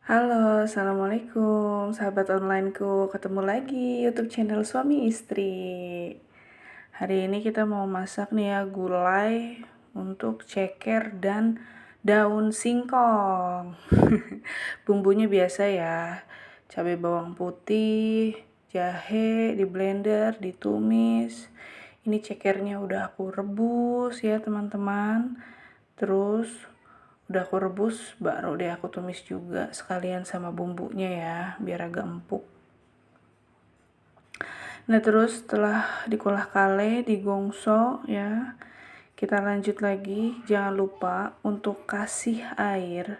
Halo, assalamualaikum, sahabat onlineku. Ketemu lagi YouTube channel suami istri. Hari ini kita mau masak nih ya, gulai untuk ceker dan daun singkong. Bumbunya biasa ya, cabai bawang putih, jahe di blender, ditumis. Ini cekernya udah aku rebus ya teman-teman. Terus udah aku rebus, baru deh aku tumis juga sekalian sama bumbunya ya, biar agak empuk. Nah terus setelah diolah kale, digongso ya, kita lanjut lagi. Jangan lupa untuk kasih air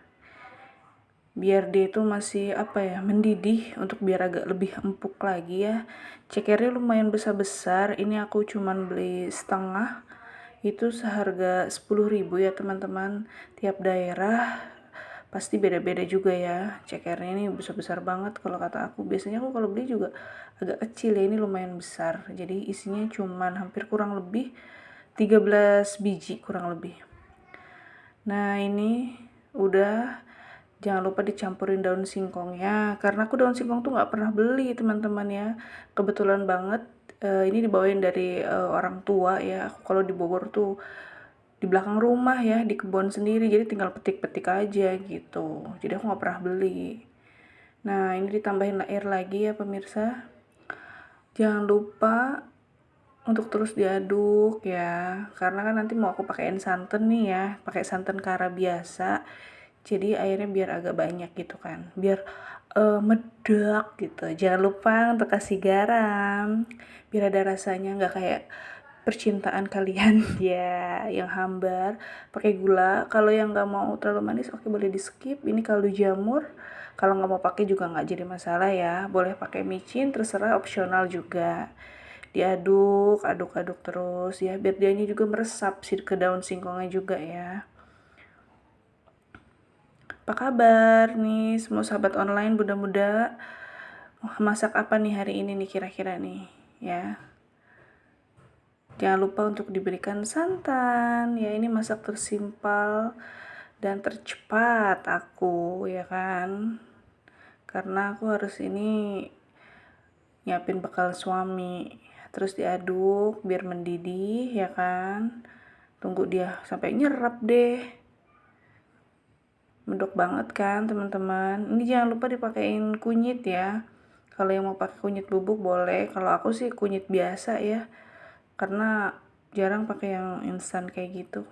biar dia itu masih mendidih, untuk biar agak lebih empuk lagi ya. Cekernya lumayan besar-besar, ini aku cuman beli setengah, itu seharga 10.000 ya teman-teman. Tiap daerah pasti beda-beda juga ya. Cekernya ini besar-besar banget kalau kata aku. Biasanya aku kalau beli juga agak kecil ya, ini lumayan besar. Jadi isinya cuman hampir kurang lebih 13 biji kurang lebih. Nah ini udah, jangan lupa dicampurin daun singkongnya, karena aku daun singkong tuh nggak pernah beli teman-teman ya. Kebetulan banget ini dibawain dari orang tua ya. Aku kalau di Bogor tuh di belakang rumah ya, di kebun sendiri, jadi tinggal petik-petik aja gitu. Jadi aku nggak pernah beli. Nah ini ditambahin air lagi ya pemirsa. Jangan lupa untuk terus diaduk ya, karena kan nanti mau aku pakein santan nih ya, pakai santan kara biasa. Jadi airnya biar agak banyak gitu kan, biar medok gitu. Jangan lupa untuk kasih garam biar ada rasanya, nggak kayak percintaan kalian ya yang hambar. Pakai gula, kalau yang nggak mau terlalu manis oke boleh di skip. Ini kaldu jamur, kalau nggak mau pakai juga nggak jadi masalah ya, boleh pakai micin, terserah, opsional juga. Diaduk, aduk-aduk terus ya, biar dia juga meresap sih ke daun singkongnya juga ya. Apa kabar nih semua sahabat online, mudah-mudahan masak apa nih hari ini nih kira-kira nih ya. Jangan lupa untuk diberikan santan ya, ini masak tersimpel dan tercepat aku ya kan, karena aku harus ini nyiapin bekal suami. Terus diaduk biar mendidih ya kan, tunggu dia sampai nyerap deh. Medok banget kan teman-teman. Ini jangan lupa dipakein kunyit ya, kalau yang mau pakai kunyit bubuk boleh, kalau aku sih kunyit biasa ya, karena jarang pakai yang instan kayak gitu.